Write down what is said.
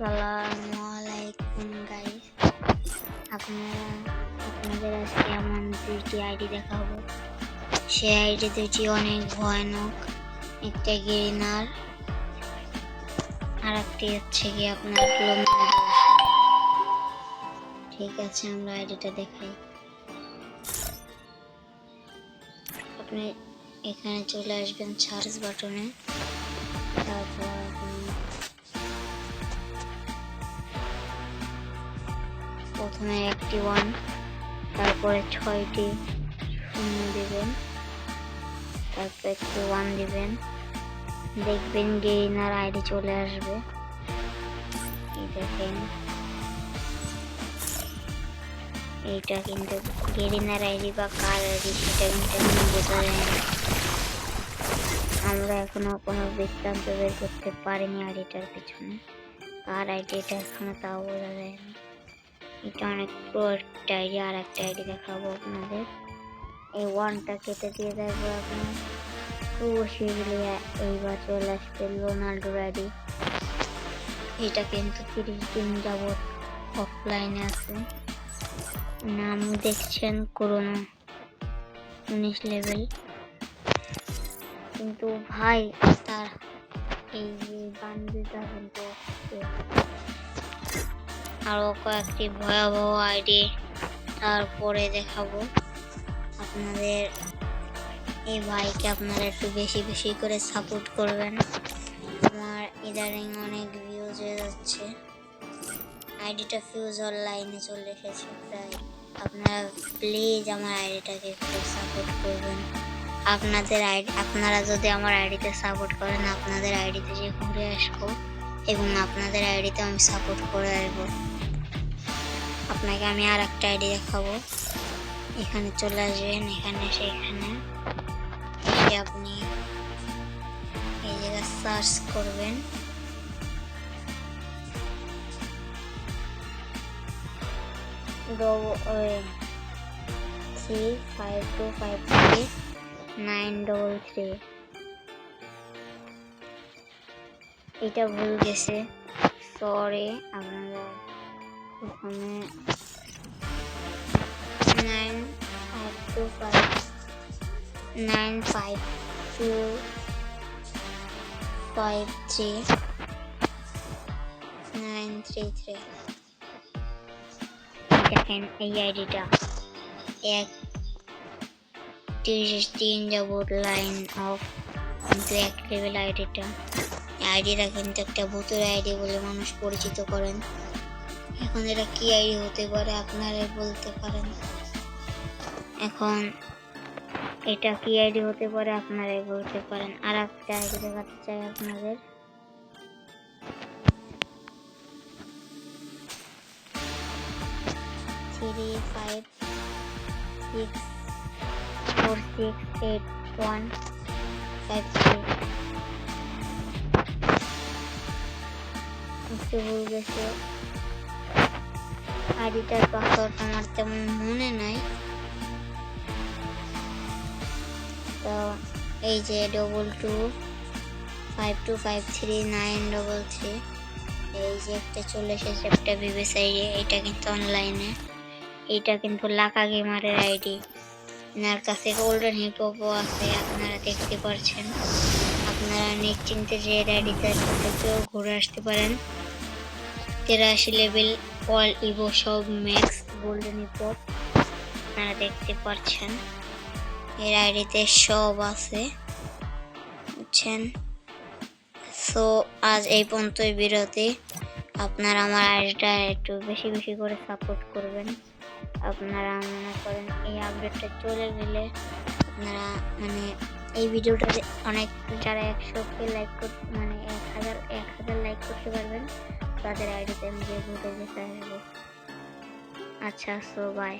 আসসালামু আলাইকুম গাইস, আপনাদের আজকে এমন দুইটি আইডি দেখাবো। সেই আইডি দুইটি অনেক ভয়ানক। একটা গেরিনার আর একটি হচ্ছে কি আপনার ঠিক আছে, আমরা আইডিটা দেখাই। আপনি এখানে চলে আসবেন সার্চ বাটনে, তারপর প্রথমে 1 তারপরে 6টি শূন্য দিবেন, তারপর একটি 1 দিবেন, দেখবেন গেরিনার আইডি চলে আসবে। এই দেখেন, এইটা কিন্তু গেরিনার আইডি বা কার আইডি সেটা কিন্তু এখনো বোঝা যায় না। আমরা এখনো কোনো বৃত্তান্ত বের করতে পারিনি আইডিটার পিছনে, কার আইডি এটা এখনো তাও বোঝা যায়নি। এটা অনেক প্রো একটা আইডি। আর একটা আইডি দেখাবো আপনাদের। এই 1টা কেটে দিয়ে দেখবো আপনার এইবার চলে আসবে রোনাল্ডোর আইডি। এটা কিন্তু 30 দিন যাবৎ অফলাইনে আছে। নাম দেখছেন করোনা 19 লেভেল, কিন্তু ভাই তার এই বান্দিটা কিন্তু আরো কয়েকটি ভয়াবহ আইডি তারপরে দেখাবো আপনাদের। এই ভাইকে আপনারা একটু বেশি বেশি করে সাপোর্ট করবেন। আমার ইদারিং অনেক ভিউজ হয়ে যাচ্ছে, আইডিটা ফিউজ অনলাইনে চলে এসেছে প্রায়। আপনারা প্লিজ আমার আইডিটাকে একটু সাপোর্ট করবেন। আপনারা যদি আমার আইডিতে সাপোর্ট করেন, আপনাদের আইডিতে যে ঘুরে আসবো এবং আপনাদের আইডিতে আমি সাপোর্ট করে আসবো। আপনাকে আমি আর একটা আইডি দেখাবো। এখানে চলে আসবেন, এখানে এসে আপনি এই জায়গায় সার্চ করবেন। এটা ভুল গেছে, সরি। আপনারা ওখানে 9525353933 দেখেন। এই আইডিটা 30 দিন যাবত লাইন অফ, কিন্তু 1 লেভেল আইডিটা কিন্তু একটা ভূতের আইডি বলে মানুষ পরিচিত করেন। এখন এটা কি আইডি হতে পারে আপনারাই বলতে পারেন। এখন এটা কি আইডি হতে পারে আপনারাই বলতে পারেন। আর একটা আইডি দেখাতে চাই আপনাদের। Three, 5, 6, 4, 6, 8, 1, 5, 3 একটু ভুল গেছে। আইডিটার পাসওয়ার্ড আমার তেমন মনে নাই, তো এই যে 2252533933 এই যে একটা চলে এসেছে, একটা বিবিএস আইডি। এটা কিন্তু অনলাইনে, এটা কিন্তু লাকা গেমারের আইডি। এনার কাছে গোল্ডেন হিপহপও আছে, আপনারা দেখতে পাচ্ছেন। আপনারা নিশ্চিন্তে যে আইডিতে কেউ ঘুরে আসতে পারেন। 83 লেভেল অল ইভো সব ম্যাক্স গোল্ডেন হিপহপ আপনারা দেখতে পাচ্ছেন। এর আইডিতে সব আছে, বুঝছেন। সো আজ এই পর্যন্তই বিরতি। আপনারা আমার আইডিটা একটু বেশি বেশি করে সাপোর্ট করবেন। আপনারা মনে করেন এই আপডেটটা চলে গেলে আপনারা এই ভিডিওটা অনেক যারা 100কে লাইক করতে 1000 লাইক করতে পারবেন, তাদের আইডিতে আমি যে ঘুরে যেতে আসবো। আচ্ছা, সো বাই।